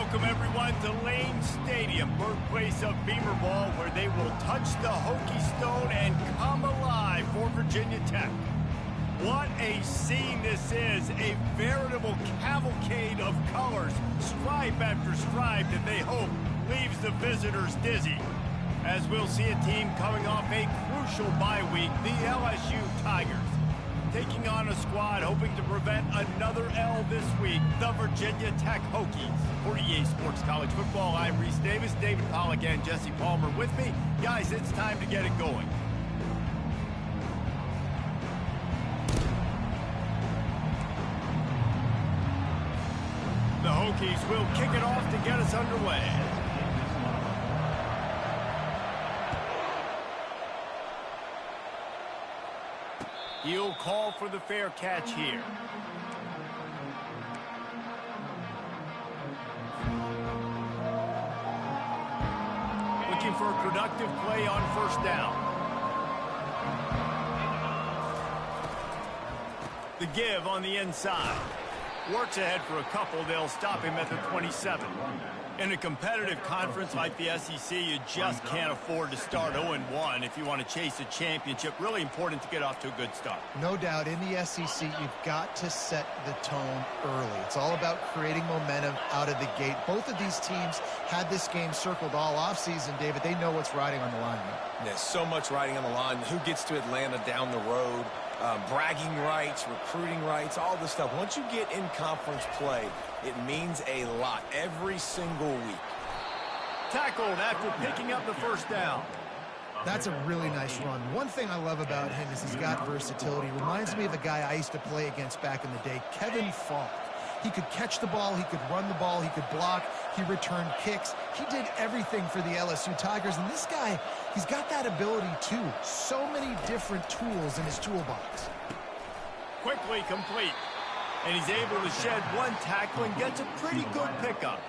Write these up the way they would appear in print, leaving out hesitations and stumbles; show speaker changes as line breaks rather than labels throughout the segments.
Welcome, everyone, to Lane Stadium, birthplace of Beamer Ball, where they will touch the Hokie Stone and come alive for Virginia Tech. What a scene this is, a veritable cavalcade of colors, stripe after stripe that they hope leaves the visitors dizzy. As we'll see a team coming off a crucial bye week, the LSU Tigers. Taking on a squad hoping to prevent another L this week, the Virginia Tech Hokies. For EA Sports College Football, I'm Reese Davis, David Pollack, and Jesse Palmer with me. Guys, it's time to get it going. The Hokies will kick it off to get us underway. He'll call for the fair catch here. Looking for a productive play on first down. The give on the inside. Works ahead for a couple. They'll stop him at the 27. In a competitive conference like the SEC, you just can't afford to start 0-1 if you want to chase a championship. Really important to get off to a good start.
No doubt, in the SEC, you've got to set the tone early. It's all about creating momentum out of the gate. Both of these teams had this game circled all offseason, David. They know what's riding on the line here.
There's so much riding on the line. Who gets to Atlanta down the road? Bragging rights, recruiting rights, all this stuff. Once you get in conference play, it means a lot every single week.
Tackled after picking up the first down.
That's a really nice run. One thing I love about him is he's got versatility. Reminds me of a guy I used to play against back in the day, Kevin Falk. He could catch the ball, he could run the ball, he could block, he returned kicks. He did everything for the LSU Tigers, and this guy, he's got that ability too. So many different tools in his toolbox.
Quickly complete. And he's able to shed one tackle and gets a pretty good pickup.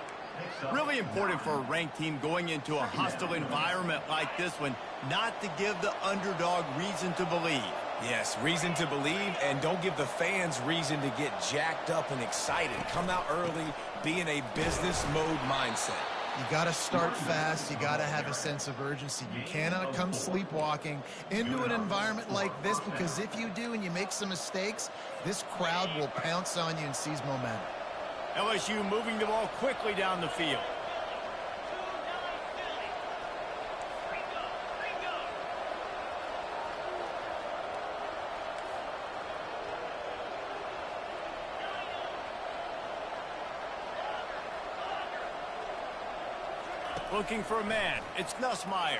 Really important for a ranked team going into a hostile environment like this one, not to give the underdog reason to believe.
Yes, reason to believe, and don't give the fans reason to get jacked up and excited. Come out early, be in a business mode mindset.
You got to start fast. You got to have a sense of urgency. You cannot come sleepwalking into an environment like this, because if you do and you make some mistakes, this crowd will pounce on you and seize momentum.
LSU moving the ball quickly down the field. Looking for a man. It's Nussmeier.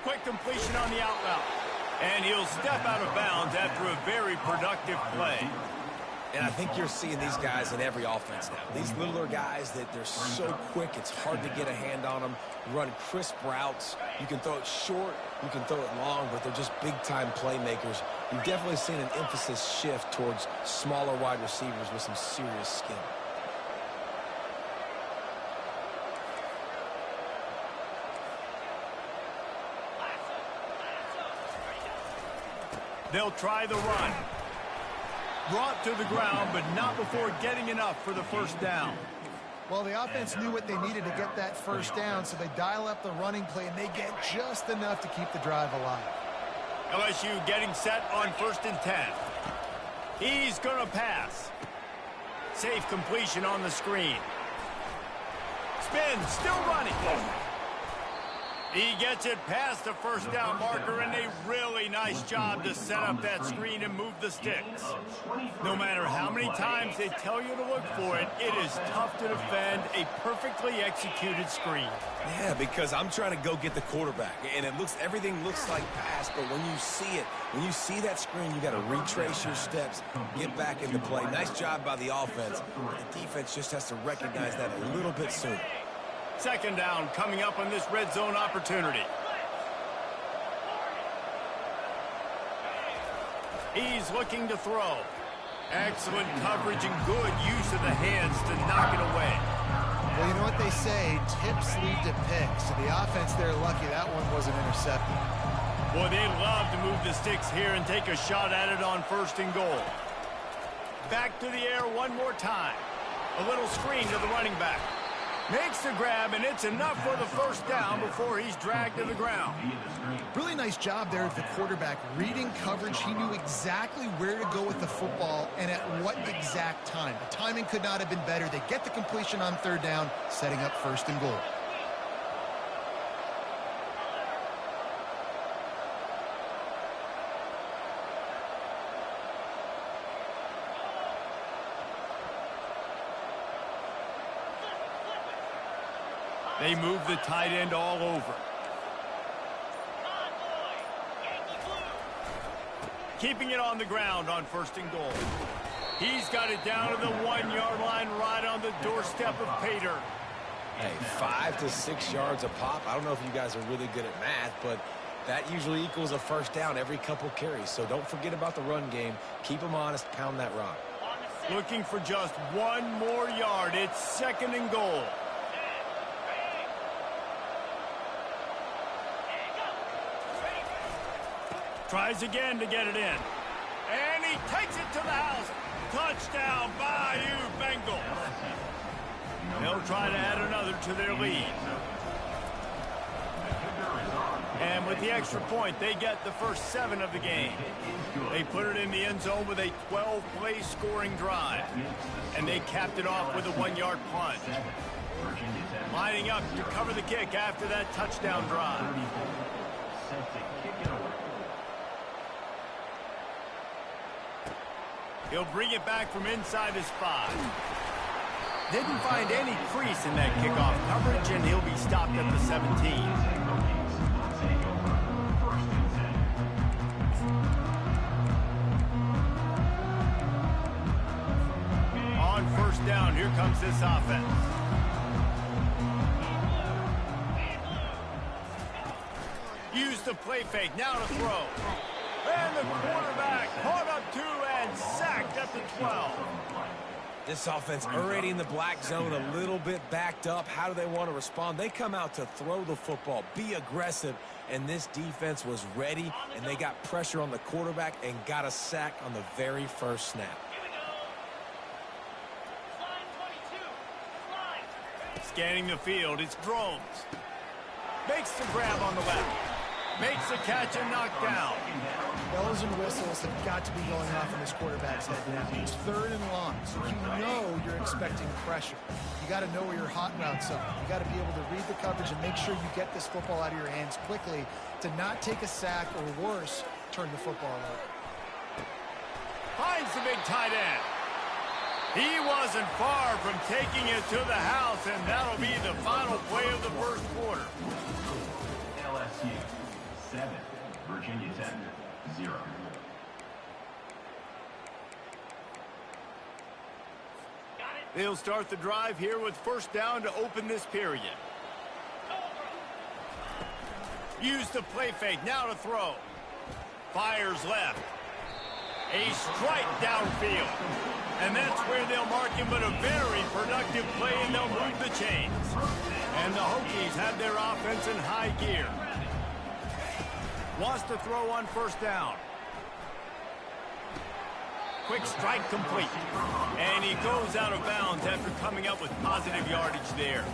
Quick completion on the out route. And he'll step out of bounds after a very productive play.
And I think you're seeing these guys in every offense now. These littler guys that they're so quick, it's hard to get a hand on them. Run crisp routes. You can throw it short, you can throw it long, but they're just big-time playmakers. You've definitely seen an emphasis shift towards smaller wide receivers with some serious skill.
They'll try the run. Brought to the ground, but not before getting enough for the first down.
Well, the offense knew what they needed to get that first down, so they dial up the running play, and they get just enough to keep the drive alive.
LSU getting set on 1st and 10. He's going to pass. Safe completion on the screen. Spin, still running. He gets it past the first down marker, and a really nice job to set up that screen and move the sticks. No matter how many times they tell you to look for it, it is tough to defend a perfectly executed screen.
Yeah, because I'm trying to go get the quarterback, and everything looks like pass, but when you see it, when you see that screen, you got to retrace your steps, get back into play. Nice job by the offense. The defense just has to recognize that a little bit sooner.
Second down coming up on this red zone opportunity. He's looking to throw. Excellent coverage and good use of the hands to knock it away.
Well, you know what they say, tips lead to picks. So the offense, they're lucky that one wasn't intercepted.
Boy, they'd love to move the sticks here and take a shot at it on 1st and goal. Back to the air one more time. A little screen to the running back. Makes the grab, and it's enough for the first down before he's dragged to the ground.
Really nice job there of the quarterback. Reading coverage, he knew exactly where to go with the football and at what exact time. The timing could not have been better. They get the completion on third down, setting up first and goal.
They move the tight end all over. Keeping it on the ground on first and goal. He's got it down to the 1-yard line right on the doorstep of Pater.
Hey, 5 to 6 yards a pop. I don't know if you guys are really good at math, but that usually equals a first down every couple carries. So don't forget about the run game. Keep them honest. Pound that rock.
Looking for just 1 more yard. It's second and goal. Tries again to get it in. And he takes it to the house. Touchdown, Bayou Bengals. They'll try to add another to their lead. And with the extra point, they get the first 7 of the game. They put it in the end zone with a 12-play scoring drive. And they capped it off with a 1-yard punt. Lining up to cover the kick after that touchdown drive. He'll bring it back from inside his 5. Didn't find any crease in that kickoff coverage, and he'll be stopped at the 17. On first down, here comes this offense. Use the play fake, now to throw. And the quarterback caught up to and sacked at the 12.
This offense already in the black zone, a little bit backed up. How do they want to respond? They come out to throw the football, be aggressive, and this defense was ready, and they got pressure on the quarterback and got a sack on the very first snap.
Scanning the field, it's Drones. Makes the grab on the left. Makes the catch and knocked down.
Bells and whistles have got to be going off in this quarterback's head now. It's third and long, so you know you're expecting pressure. You got to know where your hot routes are. You got to be able to read the coverage and make sure you get this football out of your hands quickly to not take a sack or worse, turn the football over.
Finds the big tight end. He wasn't far from taking it to the house, and that'll be the final play of the first quarter.
LSU 7, Virginia Tech 0.
They'll start the drive here with first down to open this period. Use the play fake, now to throw. Fires left. A strike downfield. And that's where they'll mark him, but a very productive play, and they'll move the chains. And the Hokies have their offense in high gear. Wants to throw on first down. Quick strike complete. And he goes out of bounds after coming up with positive yardage there.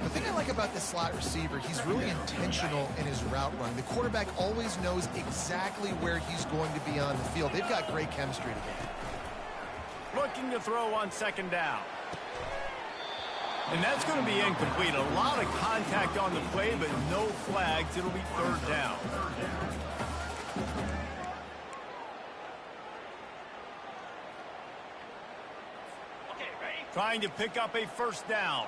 The thing I like about this slot receiver, he's really intentional in his route run. The quarterback always knows exactly where he's going to be on the field. They've got great chemistry together.
Looking to throw on second down. And that's going to be incomplete. A lot of contact on the play, but no flags. It'll be third down. Trying to pick up a first down.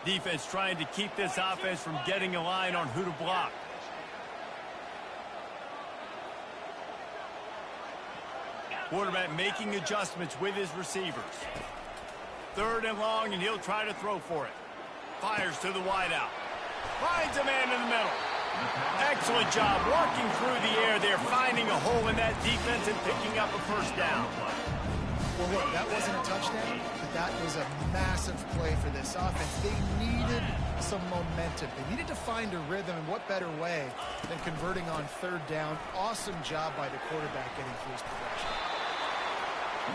Defense trying to keep this offense from getting a line on who to block. Quarterback making adjustments with his receivers. Third and long, and he'll try to throw for it. Fires to the wideout. Finds a man in the middle. Excellent job walking through the air there, finding a hole in that defense and picking up a first down.
Well, look, that wasn't a touchdown, but that was a massive play for this offense. They needed some momentum. They needed to find a rhythm, and what better way than converting on third down. Awesome job by the quarterback getting through his progression.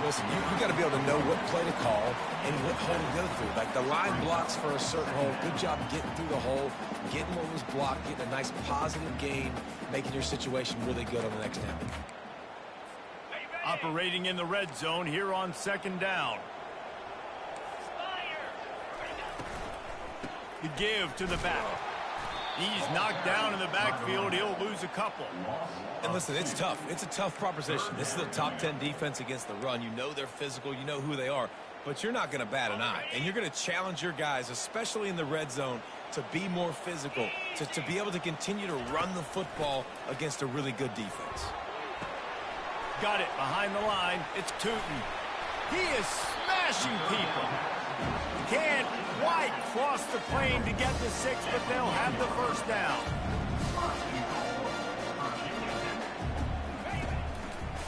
Listen, you got to be able to know what play to call and what hole to go through. Like the line blocks for a certain hole. Good job getting through the hole, getting what was blocked, getting a nice positive gain, making your situation really good on the next down.
Operating in the red zone here on second down. The give to the back. He's knocked down in the backfield. He'll lose a couple.
And listen, it's tough. It's a tough proposition. This is a top 10 defense against the run. You know they're physical. You know who they are. But you're not going to bat an eye. And you're going to challenge your guys, especially in the red zone, to be more physical, to be able to continue to run the football against a really good defense.
Got it behind the line. It's Tootin. He is smashing people. Can't quite cross the plane to get the 6, but they'll have the first down.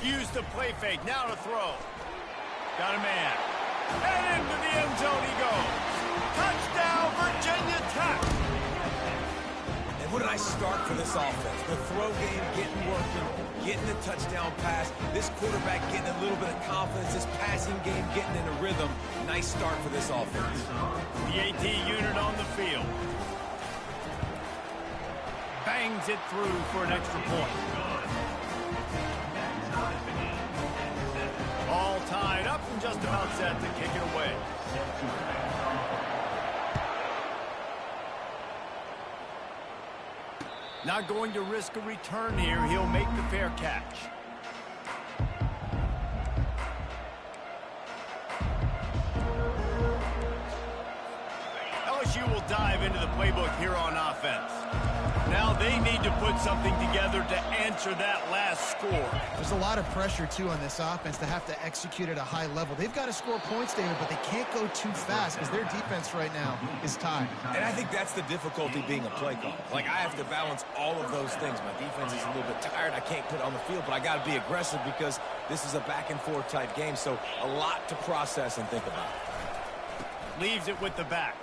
Use the play fake. Now to throw. Got a man. And into the end zone he goes. Touchdown, Virginia Tech.
And what a nice start for this offense. The throw game getting working, getting the touchdown pass. This quarterback getting a little bit of confidence. This passing game getting in a rhythm. Nice start for this offense.
The AT unit on the field. Bangs it through for an extra point. All tied up and just about set to kick it away. Not going to risk a return here. He'll make the fair catch. LSU will dive into the playbook here on offense. Now they need to put something together to answer that last score.
There's a lot of pressure, too, on this offense to have to execute at a high level. They've got to score points, David, but they can't go too fast because their defense right now is tied.
And I think that's the difficulty being a play call. Like, I have to balance all of those things. My defense is a little bit tired. I can't put it on the field, but I got to be aggressive because this is a back-and-forth type game, so a lot to process and think about.
Leaves it with the back.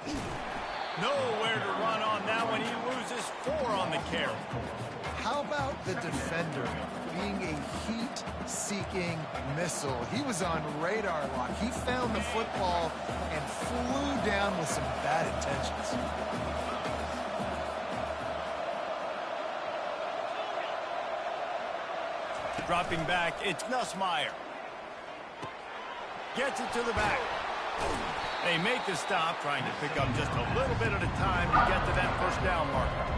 Nowhere to run on that one. He loses 4 on the carry.
How about the defender being a heat-seeking missile? He was on radar lock. He found the football and flew down with some bad intentions.
Dropping back, it's Nussmeier. Gets it to the back. They make the stop, trying to pick up just a little bit at a time to get to that first down marker.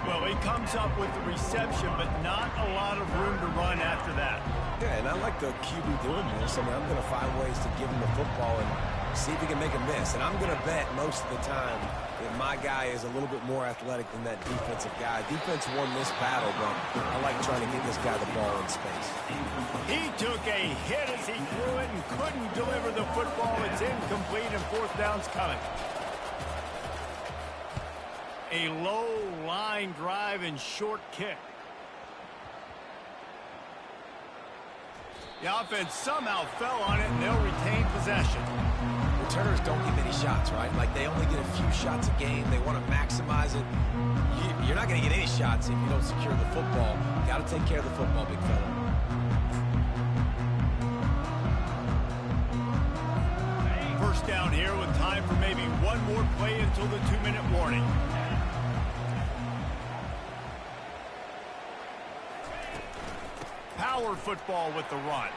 Well, he comes up with the reception, but not a lot of room to run after that.
Yeah, and I like the QB doing this. I mean, I'm going to find ways to give him the football and see if he can make a miss. And I'm going to bet most of the time that my guy is a little bit more athletic than that defensive guy. Defense won this battle, but I like trying to get this guy the ball in space.
He took a hit as he threw it and couldn't deliver the football. It's incomplete and fourth down's coming. A low line drive and short kick. The offense somehow fell on it, and they'll retain possession.
Returners don't get many shots, right? Like, they only get a few shots a game. They want to maximize it. You're not going to get any shots if you don't secure the football. You got to take care of the football, big fella.
First down here with time for maybe one more play until the 2-minute warning. Power football with the run.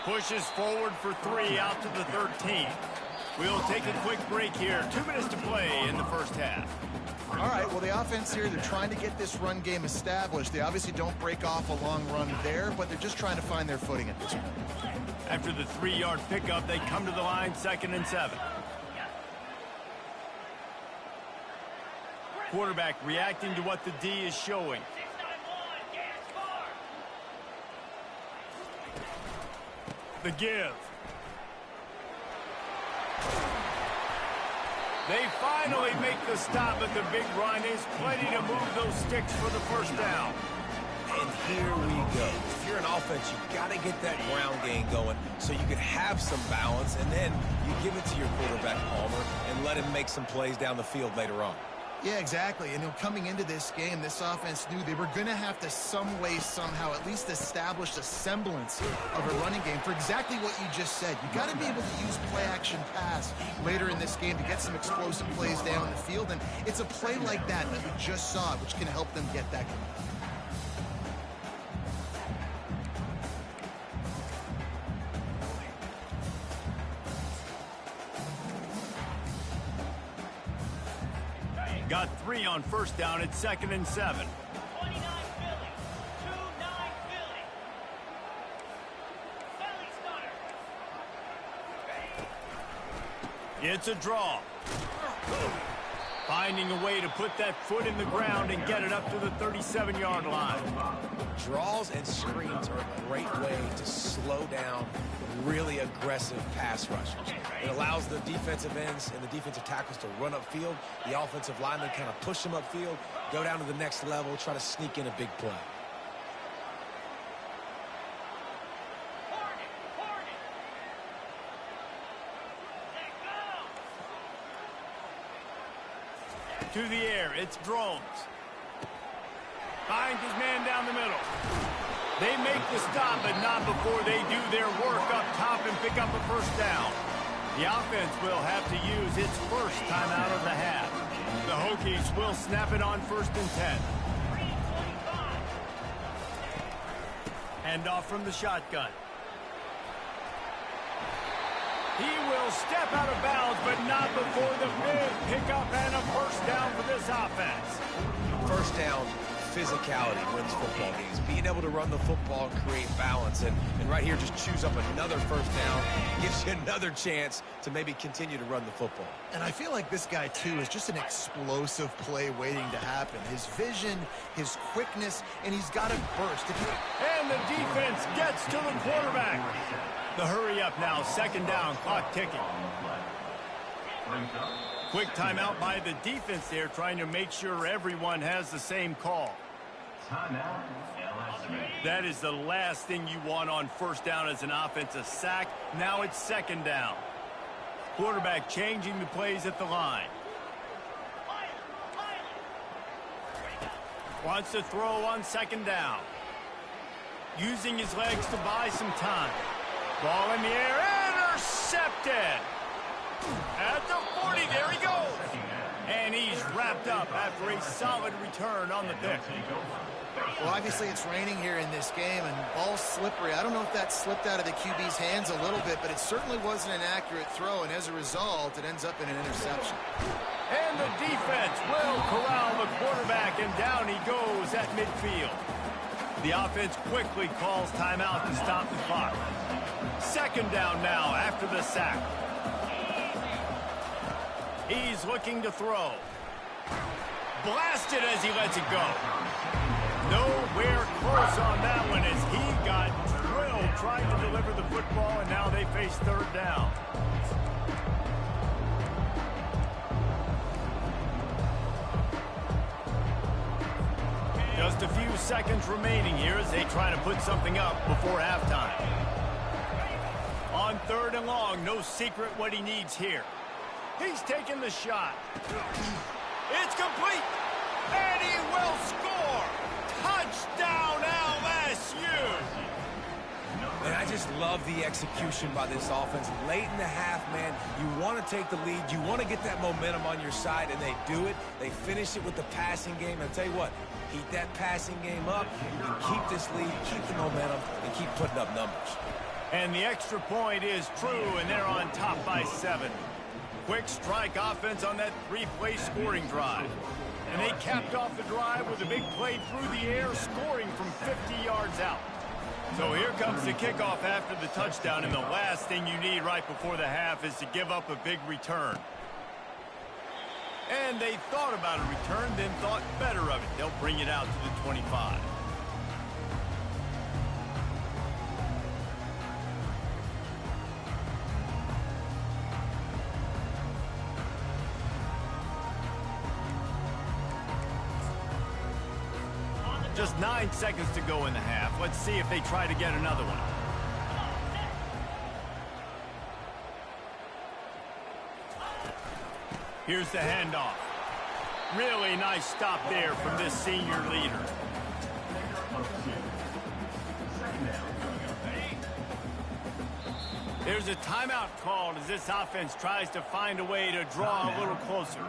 Pushes forward for 3 out to the 13. We'll take a quick break here. 2 minutes to play in the first half.
All right, well, the offense here, they're trying to get this run game established. They obviously don't break off a long run there, but they're just trying to find their footing at this point.
After the 3-yard pickup, they come to the line, 2nd and 7. Quarterback reacting to what the D is showing. The give. They finally make the stop at the big run. Is plenty to move those sticks for the first down.
And here we go. If you're an offense, you got to get that ground game going so you can have some balance, and then you give it to your quarterback, Palmer, and let him make some plays down the field later on.
Yeah, exactly. And coming into this game, this offense knew they were going to have to some way, somehow, at least establish a semblance of a running game for exactly what you just said. You got to be able to use play-action pass later in this game to get some explosive plays down the field. And it's a play like that we just saw, which can help them get that going.
Got 3 on first down at 2nd and 7.
29 Philly. 2-9 Philly. Philly starter.
It's a draw. Finding a way to put that foot in the ground and get it up to the 37-yard line.
Draws and screens are a great way to slow down really aggressive pass rushers. It allows the defensive ends and the defensive tackles to run upfield. The offensive linemen kind of push them upfield, go down to the next level, try to sneak in a big play.
To the air, it's Drones. Finds his man down the middle. They make the stop, but not before they do their work up top and pick up a first down. The offense will have to use its first timeout of the half. The Hokies will snap it on 1st and 10. Handoff from the shotgun. He will step out of bounds, but not before the big pickup and a first down for this offense.
First down, physicality wins football games. Being able to run the football and create balance. And right here, just choose up another first down. Gives you another chance to maybe continue to run the football.
And I feel like this guy, too, is just an explosive play waiting to happen. His vision, his quickness, and he's got a burst.
And the defense gets to the quarterback. The hurry up now, 2nd down, clock ticking. Quick timeout by the defense there, trying to make sure everyone has the same call.
Timeout, LSU.
That is the last thing you want on first down as an offensive sack. Now it's 2nd down. Quarterback changing the plays at the line. Wants to throw on 2nd down. Using his legs to buy some time. Ball in the air, intercepted. At the 40, there he goes. And he's wrapped up after a solid return on the pick.
Well, obviously it's raining here in this game, and ball's slippery. I don't know if that slipped out of the QB's hands a little bit, but it certainly wasn't an accurate throw, and as a result, it ends up in an interception.
And the defense will corral the quarterback, and down he goes at midfield. The offense quickly calls timeout to stop the clock. 2nd down now after the sack. He's looking to throw. Blasted as he lets it go. Nowhere close on that one as he got drilled trying to deliver the football, and now they face 3rd down. Just a few seconds remaining here as they try to put something up before halftime. On 3rd and long, no secret what he needs here. He's taking the shot. It's complete. And he will score. Touchdown LSU.
And I just love the execution by this offense. Late in the half, man, you want to take the lead. You want to get that momentum on your side, and they do it. They finish it with the passing game. I'll tell you what, heat that passing game up and keep this lead, keep the momentum, and keep putting up numbers.
And the extra point is true, and they're on top by 7. Quick strike offense on that 3-play scoring drive. And they capped off the drive with a big play through the air, scoring from 50 yards out. So here comes the kickoff after the touchdown, and the last thing you need right before the half is to give up a big return. And they thought about a return, then thought better of it. They'll bring it out to the 25. Just 9 seconds to go in the half. Let's see if they try to get another one. Here's the handoff. Really nice stop there from this senior leader. There's a timeout called as this offense tries to find a way to draw a little closer.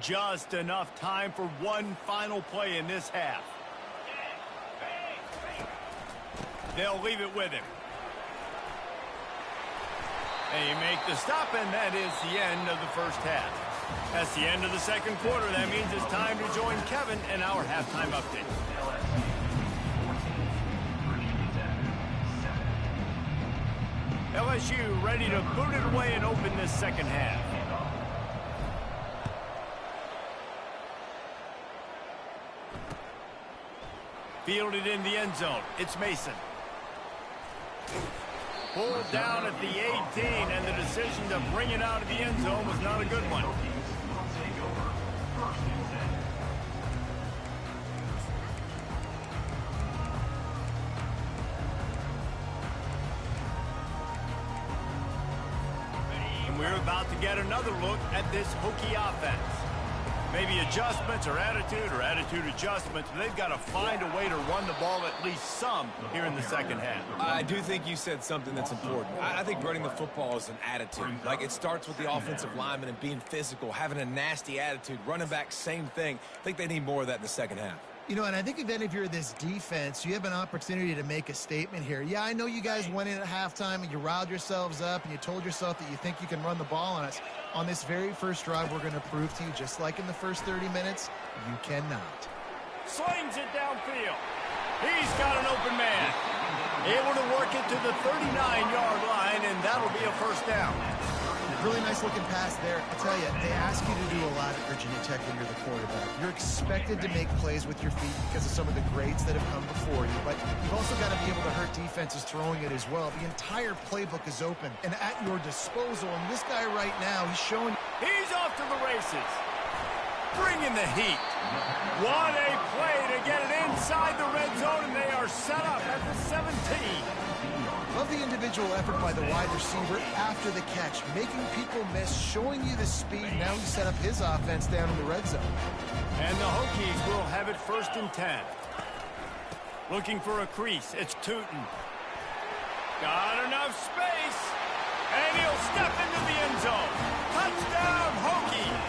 Just enough time for one final play in this half. They'll leave it with him. They make the stop, and that is the end of the first half. That's the end of the second quarter. That means it's time to join Kevin in our halftime update. LSU ready to boot it away and open this second half. Fielded in the end zone. It's Mason. Pulled down at the 18, and the decision to bring it out of the end zone was not a good one. And we're about to get another look at this Hokie offense. Maybe adjustments or attitude adjustments, but they've got to find a way to run the ball at least some here in the second half.
I do think you said something that's important. I think running the football is an attitude. Like, it starts with the offensive lineman and being physical, having a nasty attitude. Running back, same thing. I think they need more of that in the second half.
You know, and I think then if you're this defense, you have an opportunity to make a statement here. Yeah, I know you guys went in at halftime and you riled yourselves up and you told yourself that you think you can run the ball on us. On this very first drive, we're going to prove to you, just like in the first 30 minutes, you cannot.
Slings it downfield. He's got an open man. Able to work it to the 39-yard line, and that'll be a first down.
Really nice looking pass there. I tell you, they ask you to do a lot at Virginia Tech when you're the quarterback. You're expected to make plays with your feet because of some of the greats that have come before you, but you've also got to be able to hurt defenses throwing it as well. The entire playbook is open and at your disposal, and this guy right now, he's showing...
He's off to the races. Bringing the heat. What a play to get it inside the red zone, and they are set up at the 17.
Love the individual effort by the wide receiver after the catch, making people miss, showing you the speed. Now he set up his offense down in the red zone.
And the Hokies will have it 1st and 10. Looking for a crease. It's Tootin. Got enough space. And he'll step into the end zone. Touchdown, Hokies.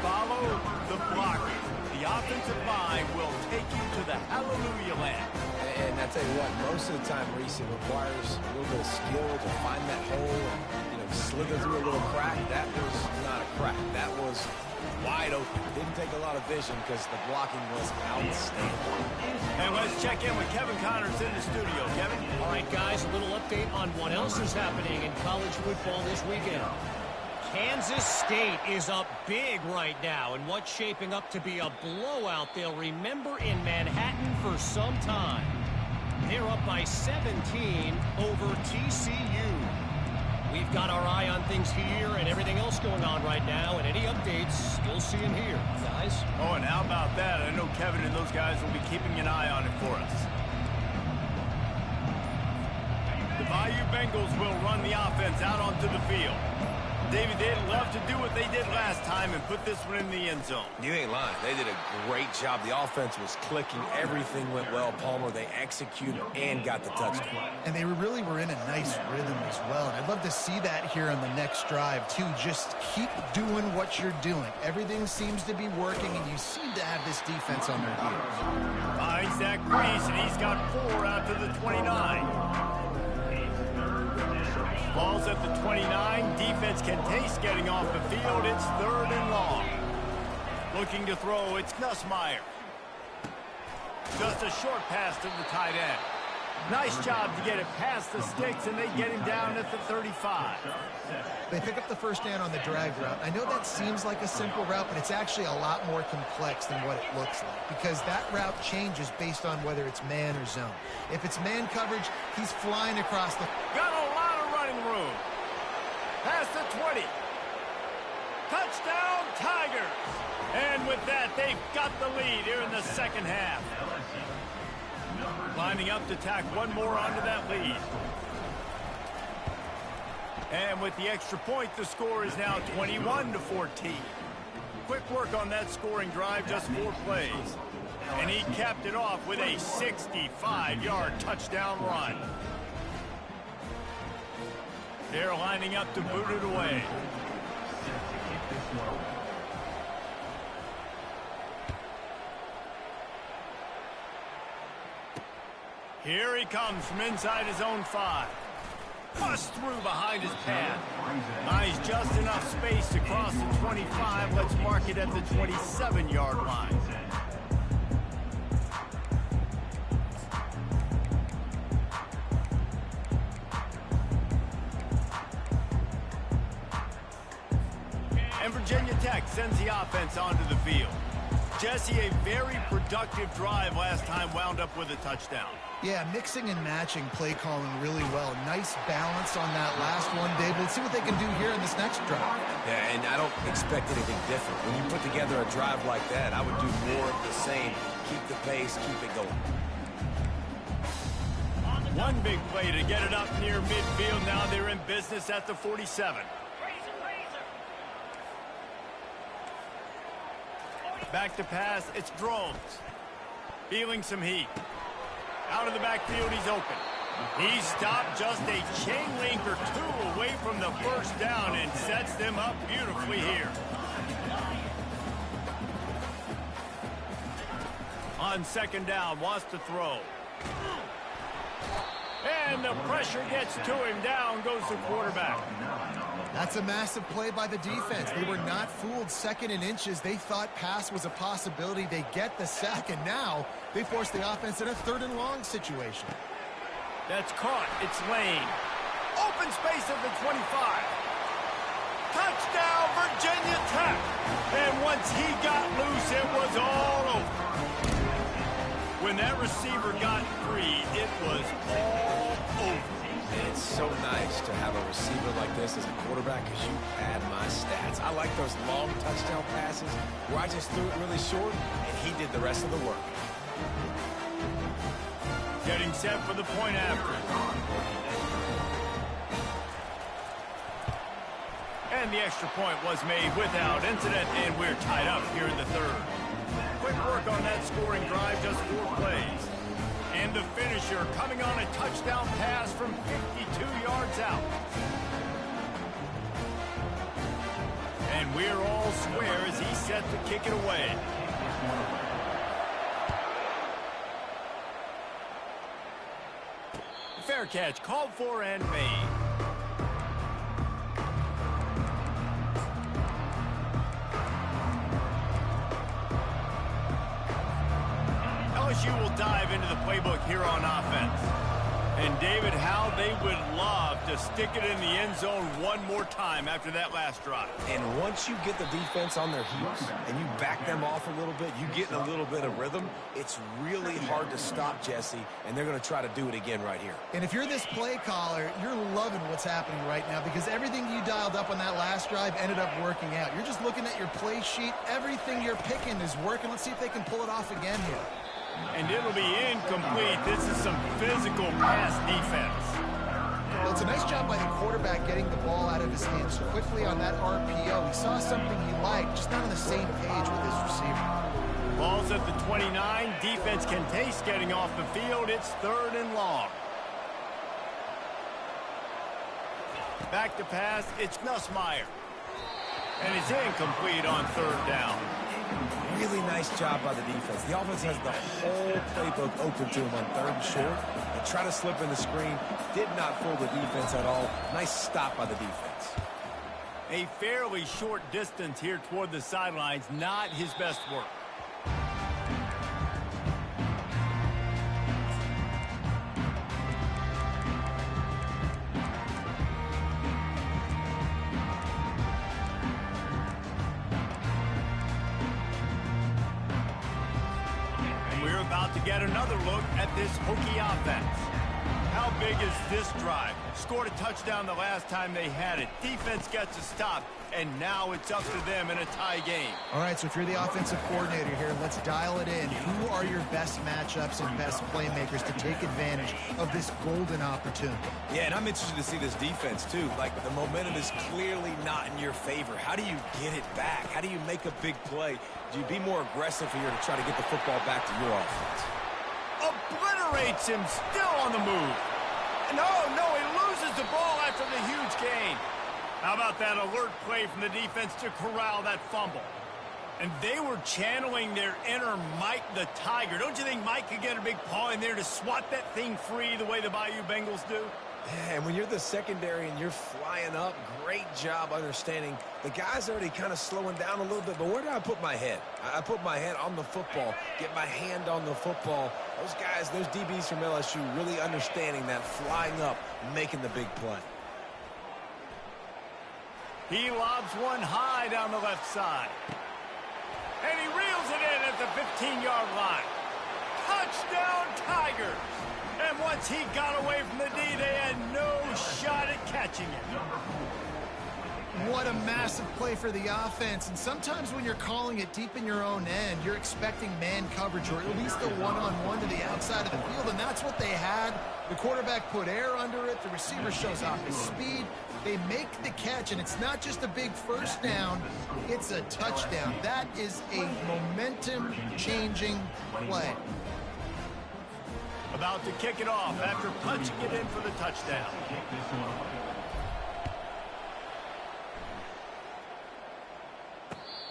Follow the blocker. The offensive line will take you to the hallelujah land.
And I tell you what, most of the time, Reese, it requires a little bit of skill to find that hole and, slither through a little crack. That was not a crack. That was wide open. Didn't take a lot of vision because the blocking was outstanding.
And let's check in with Kevin Connors in the studio. Kevin?
All right, guys, a little update on what else is happening in college football this weekend. Kansas State is up big right now in what's shaping up to be a blowout they'll remember in Manhattan for some time. They're up by 17 over TCU. We've got our eye on things here and everything else going on right now, and any updates you'll see in here, guys.
Oh, and how about that? I know Kevin and those guys will be keeping an eye on it for us. The Bayou Bengals will run the offense out onto the field. David, they'd love to do what they did last time and put this one in the end zone.
You ain't lying. They did a great job. The offense was clicking. Everything went well, Palmer. They executed and got the touchdown.
And they really were in a nice rhythm as well. And I'd love to see that here on the next drive, too. Just keep doing what you're doing. Everything seems to be working, and you seem to have this defense on their heels.
Finds that crease, and he's got 4 out to the 29. Ball's at the 29. Defense can taste getting off the field. It's 3rd and long. Looking to throw, it's Nussmeier. Just a short pass to the tight end. Nice job to get it past the sticks, and they get him down at the 35.
They pick up the first down on the drag route. I know that seems like a simple route, but it's actually a lot more complex than what it looks like, because that route changes based on whether it's man or zone. If it's man coverage, he's flying across the...
Got a lot of running room. Past the 20. Touchdown, Tigers. And with that, they've got the lead here in the second half. Lining up to tack one more onto that lead. And with the extra point, the score is now 21-14. Quick work on that scoring drive, just 4 plays. And he capped it off with a 65-yard touchdown run. They're lining up to boot it away. Here he comes from inside his own 5. Bust through behind his pad. Nice, just enough space to cross the 25. Let's mark it at the 27-yard line. And Virginia Tech sends the offense onto the field. Jesse, a very productive drive last time, wound up with a touchdown.
Yeah, mixing and matching play calling really well. Nice balance on that last one, Dave. Let's see what they can do here in this next drive.
Yeah, and I don't expect anything different. When you put together a drive like that, I would do more of the same. Keep the pace, keep it going.
One big play to get it up near midfield. Now they're in business at the 47. Back to pass, it's Drones. Feeling some heat. Out of the backfield, he's open. He's stopped just a chain link or 2 away from the first down and sets them up beautifully here. On second down, wants to throw. And the pressure gets to him. Down goes the quarterback.
That's a massive play by the defense. They were not fooled. 2nd and inches. They thought pass was a possibility. They get the sack, and now they force the offense in a 3rd and long situation.
That's caught. It's Lane. Open space at the 25. Touchdown, Virginia Tech. And once he got loose, it was all over. When that receiver got free, it was all over.
It's so nice to have a receiver like this as a quarterback because you pad my stats. I like those long touchdown passes where I just threw it really short and he did the rest of the work.
Getting set for the point after. And the extra point was made without incident, and we're tied up here in the 3rd. Quick work on that scoring drive, just 4 plays. And the finisher coming on a touchdown pass from 52 yards out. And we're all square as he's set to kick it away. Fair catch called for and made. LSU will dive into the playbook here on offense. And David, how they would love to stick it in the end zone one more time after that last drive.
And once you get the defense on their heels and you back them off a little bit, you get in a little bit of rhythm, it's really hard to stop Jesse, and they're going to try to do it again right here.
And if you're this play caller, you're loving what's happening right now because everything you dialed up on that last drive ended up working out. You're just looking at your play sheet. Everything you're picking is working. Let's see if they can pull it off again here.
And it'll be incomplete. This is some physical pass defense.
Well, it's a nice job by the quarterback getting the ball out of his hands quickly on that RPO. He saw something he liked, just not on the same page with his receiver.
Ball's at the 29. Defense can taste getting off the field. It's 3rd and long. Back to pass. It's Nussmeier. And it's incomplete on 3rd down.
Really nice job by the defense. The offense has the whole playbook open to him on 3rd and short. They try to slip in the screen. Did not fool the defense at all. Nice stop by the defense.
A fairly short distance here toward the sidelines. Not his best work. About to get another look at this Hokie offense. How big is this drive? Scored a touchdown the last time they had it. Defense gets a stop, and now it's up to them in a tie game.
All right, so if you're the offensive coordinator here, let's dial it in. Who are your best matchups and best playmakers to take advantage of this golden opportunity?
Yeah, and I'm interested to see this defense, too. Like, the momentum is clearly not in your favor. How do you get it back? How do you make a big play? Do you be more aggressive here to try to get the football back to your offense?
Obliterates him, still on the move. No, he loses the ball after the huge gain. How about that alert play from the defense to corral that fumble? And they were channeling their inner Mike the Tiger. Don't you think Mike could get a big paw in there to swat that thing free the way the Bayou Bengals do?
Yeah, and when you're the secondary and you're flying up, great job understanding. The guy's already kind of slowing down a little bit, but where do I put my head? I put my head on the football, get my hand on the football. Those guys, those DBs from LSU really understanding that flying up, making the big play.
He lobs one high down the left side. And he reels it in at the 15-yard line. Touchdown, Tigers! And once he got away from the D, they had no shot at catching it.
What a massive play for the offense. And sometimes when you're calling it deep in your own end, you're expecting man coverage or at least a one-on-one to the outside of the field, and that's what they had. The quarterback put air under it. The receiver shows off his speed. They make the catch, and it's not just a big first down, it's a touchdown. That is a momentum-changing play.
About to kick it off after punching it in for the touchdown.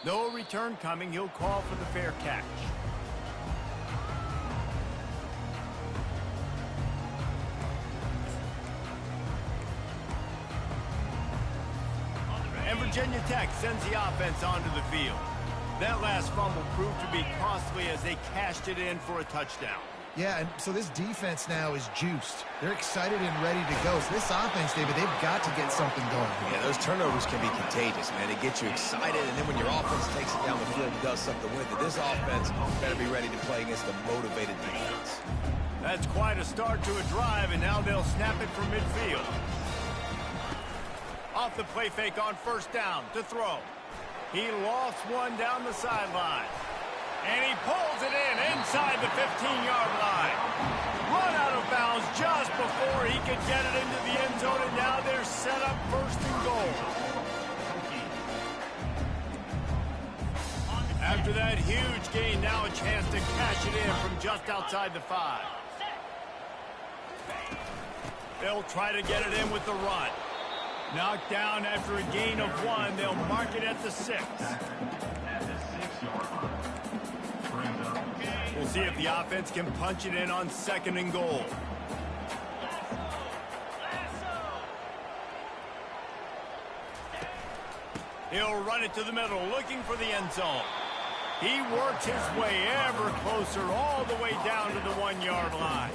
No return coming. He'll call for the fair catch. And Virginia Tech sends the offense onto the field. That last fumble proved to be costly as they cashed it in for a touchdown.
Yeah, and so this defense now is juiced. They're excited and ready to go. So this offense, David, they've got to get something going.
Yeah, those turnovers can be contagious, man. They get you excited, and then when your offense takes it down the field and does something with it, this offense better be ready to play against a motivated defense.
That's quite a start to a drive, and now they'll snap it from midfield. Off the play fake on first down to throw. He lofts one down the sideline. And he pulls it in inside the 15-yard line. Run out of bounds just before he could get it into the end zone, and now they're set up first and goal. After that huge gain, now a chance to cash it in from just outside the 5. They'll try to get it in with the run. Knocked down after a gain of 1. They'll mark it at the 6. We'll see if the offense can punch it in on second and goal. He'll run it to the middle, looking for the end zone. He works his way ever closer, all the way down to the 1-yard line.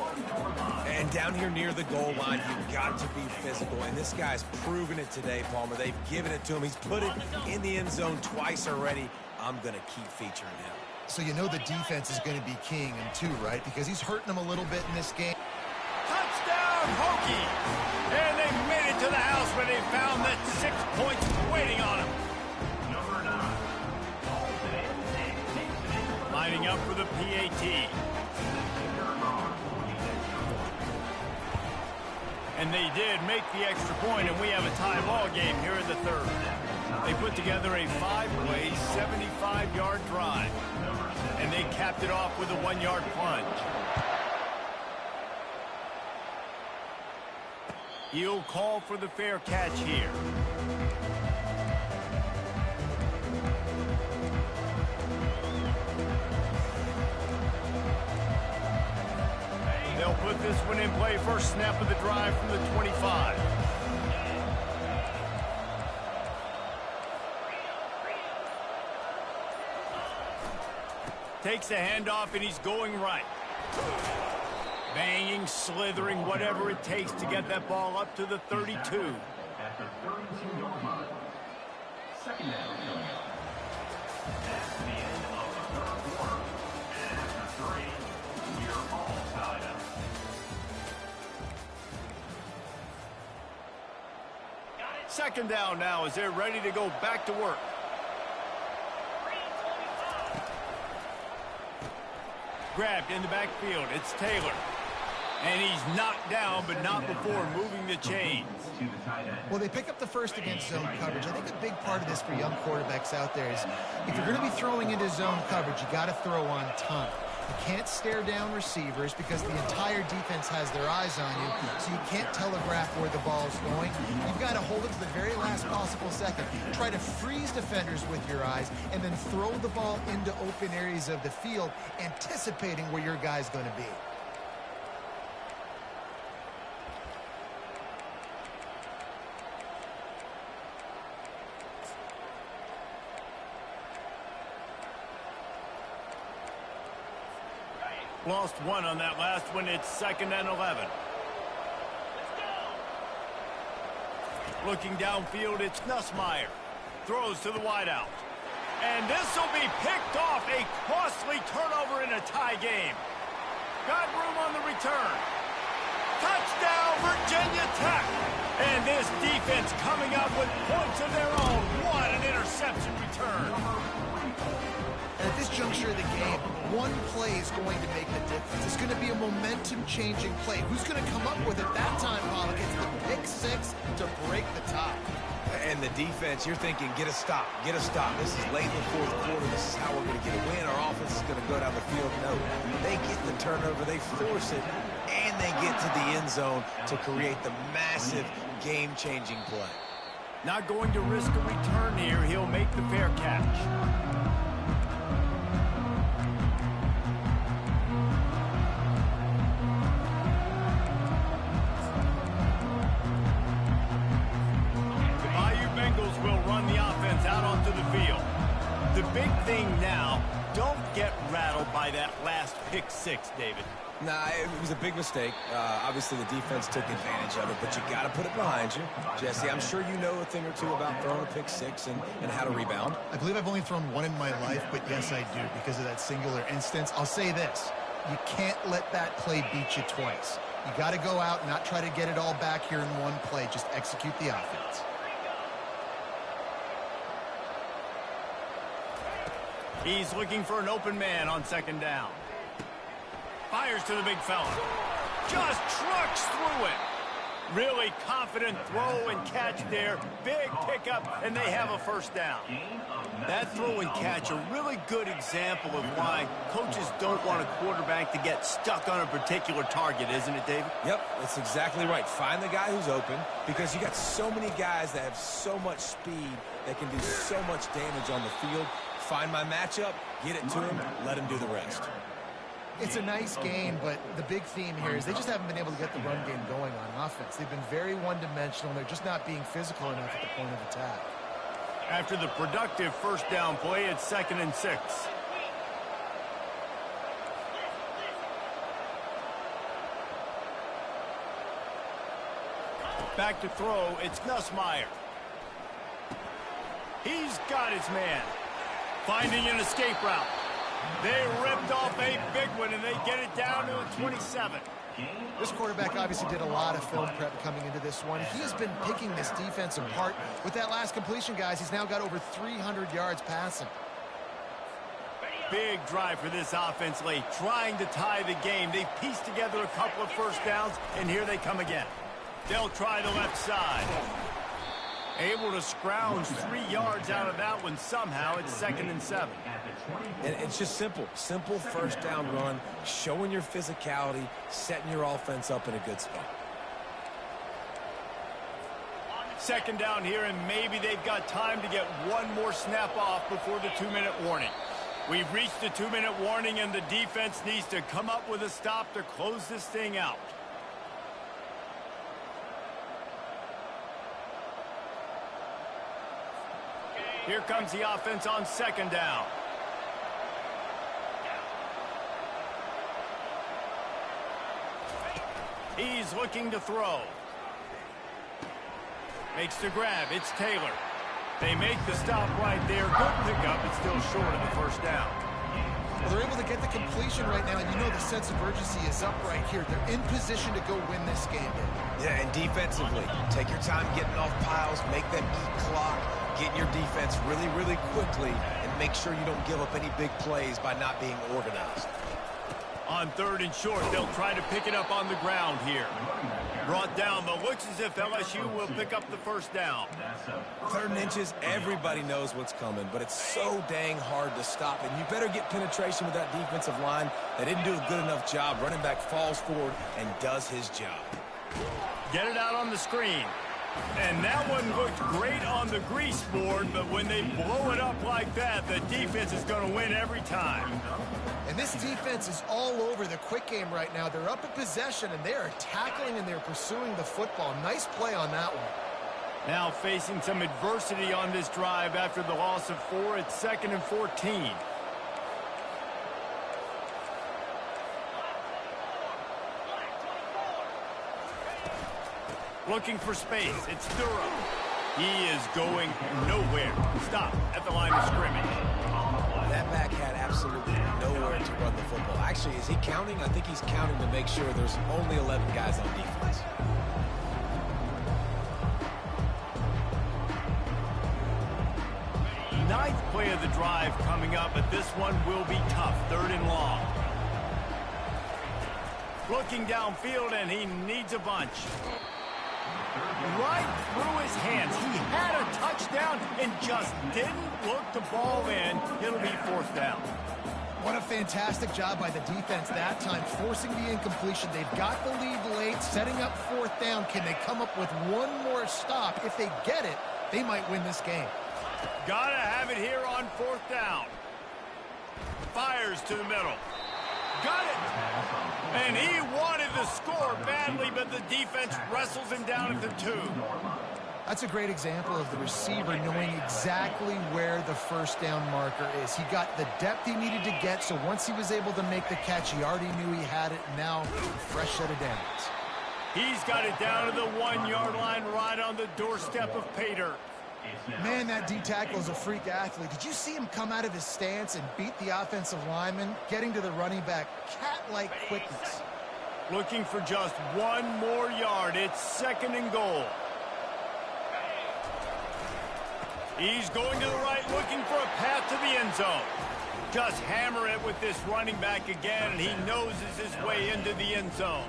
And down here near the goal line, you've got to be physical. And this guy's proven it today, Palmer. They've given it to him. He's put it in the end zone twice already. I'm going to keep featuring him.
So you know the defense is going to be keying him too, right? Because he's hurting them a little bit in this game.
Touchdown, Hokie! And they made it to the house where they found that 6 points waiting on him. Lining up for the PAT. And they did make the extra point, and we have a tie ball game here in the third. They put together a 5-play, 75-yard drive. And they capped it off with a 1-yard plunge. He'll call for the fair catch here. They'll put this one in play, first snap of the drive from the 25. Takes a handoff, and he's going right. Banging, slithering, whatever it takes to get that ball up to the 32.
At the 32-yard line. Second down coming up. That's the end of the third quarter. And after 3, you're all tied up.
second down now as they're ready to go back to work. Grabbed in the backfield. It's Taylor. And he's knocked down, but not before moving the chains.
Well, they pick up the first against zone coverage. I think a big part of this for young quarterbacks out there is if you're going to be throwing into zone coverage, you got to throw on time. You can't stare down receivers because the entire defense has their eyes on you, so you can't telegraph where the ball's going. You've got to hold it to the very last possible second. Try to freeze defenders with your eyes and then throw the ball into open areas of the field, anticipating where your guy's going to be.
Lost one on that last one. It's 2nd and 11. Looking downfield, it's Nussmeier. Throws to the wideout. And this will be picked off. A costly turnover in a tie game. Got room on the return. Touchdown, Virginia Tech. And this defense coming up with points of their own. What an interception return.
And at this juncture of the game, one play is going to make the difference. It's going to be a momentum-changing play. Who's going to come up with it that time, Pollock? It's the pick six to break the tie.
And the defense, you're thinking, get a stop, get a stop. This is late in the fourth quarter. This is how we're going to get a win. Our offense is going to go down the field. No, they get the turnover, they force it, and they get to the end zone to create the massive game-changing play.
Not going to risk a return here. He'll make the fair catch. Will run the offense out onto the field. The big thing now, don't get rattled by that last pick six, David.
Nah, it was a big mistake. Obviously, the defense took advantage of it, but you got to put it behind you. Jesse, I'm sure you know a thing or two about throwing a pick six and how to rebound.
I believe I've only thrown one in my life, but yes, I do because of that singular instance. I'll say this. You can't let that play beat you twice. You got to go out and not try to get it all back here in one play. Just execute the offense.
He's looking for an open man on 2nd down. Fires to the big fella. Just trucks through it. Really confident throw and catch there. Big pickup, and they have a 1st down. That throw and catch, a really good example of why coaches don't want a quarterback to get stuck on a particular target, isn't it, David?
Yep, that's exactly right. Find the guy who's open because you got so many guys that have so much speed that can do so much damage on the field. Find my matchup, get it to him, let him do the rest.
It's a nice game, but the big theme here is they just haven't been able to get the run game going on offense. They've been very one-dimensional, and they're just not being physical enough at the point of attack.
After the productive 1st down play, it's 2nd and 6. Back to throw, it's Nussmeier. He's got his man. Finding an escape route. They ripped off a big one, and they get it down to a 27.
This quarterback obviously did a lot of film prep coming into this one. He has been picking this defense apart. With that last completion, guys, he's now got over 300 yards passing.
Big drive for this offense late, trying to tie the game. They pieced together a couple of 1st downs, and here they come again. They'll try the left side. Able to scrounge 3 yards out of that one somehow. It's 2nd and 7.
And it's just simple 1st down run, showing your physicality, setting your offense up in a good spot.
2nd down here, and maybe they've got time to get one more snap off before the 2-minute warning. We've reached the 2-minute warning, and the defense needs to come up with a stop to close this thing out. Here comes the offense on 2nd down. He's looking to throw. Makes the grab. It's Taylor. They make the stop right there. Good pickup. It's still short of the 1st down.
Well, they're able to get the completion right now, and you know the sense of urgency is up right here. They're in position to go win this game.
Yeah, and defensively, take your time getting off piles, make them eat clock, get in your defense really, really quickly, and make sure you don't give up any big plays by not being organized.
On 3rd and short, they'll try to pick it up on the ground here. Brought down, but looks as if LSU will pick up the first down.
3rd and inches, everybody knows what's coming, but it's so dang hard to stop. And you better get penetration with that defensive line. They didn't do a good enough job. Running back falls forward and does his job.
Get it out on the screen. And that one looked great on the grease board, but when they blow it up like that, the defense is going to win every time.
And this defense is all over the quick game right now. They're up in possession, and they are tackling and they're pursuing the football. Nice play on that one.
Now facing some adversity on this drive after the loss of 4. It's 2nd and 14. Looking for space. It's Durham. He is going nowhere. Stop at the line of scrimmage.
That back had absolutely nowhere to run the football. Actually, is he counting? I think he's counting to make sure there's only 11 guys on defense.
Ninth play of the drive coming up, but this one will be tough. 3rd and long. Looking downfield, and he needs a bunch. Right through his hands. He had a touchdown and just didn't look the ball in. It'll be 4th down.
What a fantastic job by the defense that time, forcing the incompletion. They've got the lead late, setting up 4th down. Can they come up with one more stop? If they get it, they might win this game.
Gotta have it here on 4th down. Fires to the middle. Got it. And he wanted the score badly, but the defense wrestles him down at the 2.
That's a great example of the receiver knowing exactly where the first down marker is. He got the depth he needed to get, so once he was able to make the catch, he already knew he had it. Now, a fresh set of downs.
He's got it down to the 1-yard line right on the doorstep of Pater.
Man, that D-tackle is a freak athlete. Did you see him come out of his stance and beat the offensive lineman, getting to the running back? Cat-like quickness.
Looking for just 1 more yard. It's 2nd and goal. He's going to the right, looking for a path to the end zone. Just hammer it with this running back again, and he noses his way into the end zone.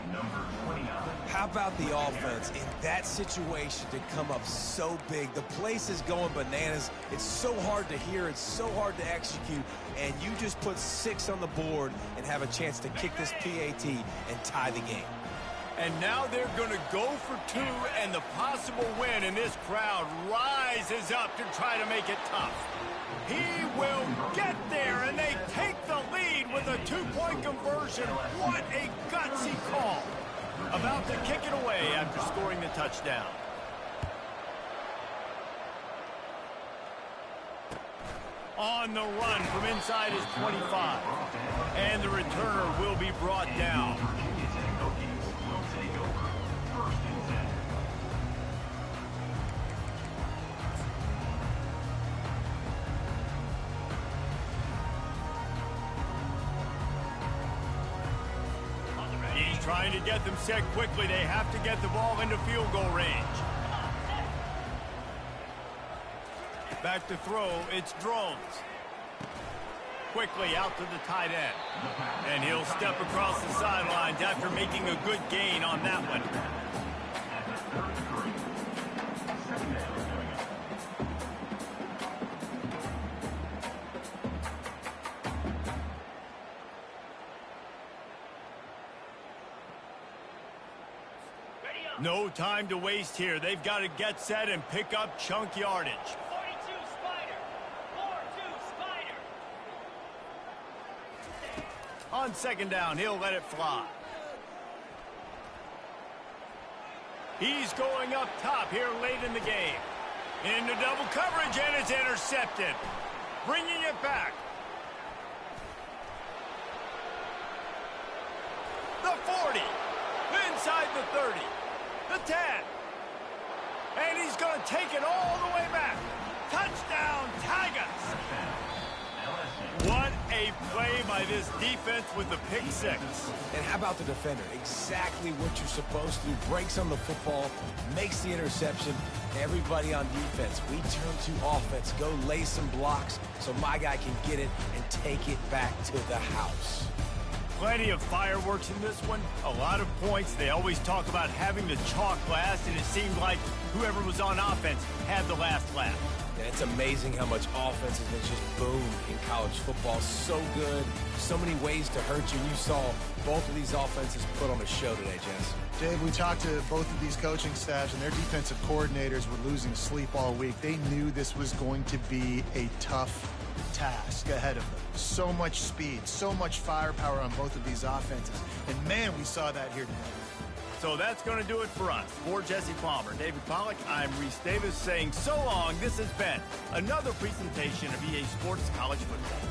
How about the offense in that situation to come up so big? The place is going bananas. It's so hard to hear. It's so hard to execute. And you just put 6 on the board and have a chance to kick this PAT and tie the game.
And now they're going to go for 2, and the possible win, and this crowd rises up to try to make it tough. He will get there, and they take the lead with a 2-point conversion. What a gutsy call. About to kick it away after scoring the touchdown. On the run from inside his 25. And the returner will be brought down. He's trying to get them set quickly. They have to get the ball into field goal range. Back to throw, it's Drones. Quickly out to the tight end. And he'll step across the sidelines after making a good gain on that one. No time to waste here. They've got to get set and pick up chunk yardage.
42 Spider. 4-2 Spider.
On 2nd down, he'll let it fly. He's going up top here late in the game. Into double coverage, and it's intercepted. Bringing it back. The 40. Inside the 30. The 10. And he's going to take it all the way back. Touchdown, Tigers. What a Great play by this defense with the pick six.
And how about the defender? Exactly what you're supposed to do. Breaks on the football, makes the interception. Everybody on defense, we turn to offense. Go lay some blocks so my guy can get it and take it back to the house.
Plenty of fireworks in this one. A lot of points. They always talk about having the chalk last, and it seemed like whoever was on offense had the last laugh.
And it's amazing how much offense has been just boomed in college football. So good. So many ways to hurt you. And you saw both of these offenses put on a show today, Jess.
Dave, we talked to both of these coaching staffs, and their defensive coordinators were losing sleep all week. They knew this was going to be a tough task ahead of them. So much speed, so much firepower on both of these offenses. And, man, we saw that here today.
So that's going to do it for us. For Jesse Palmer, David Pollack, I'm Reese Davis saying so long. This has been another presentation of EA Sports College Football.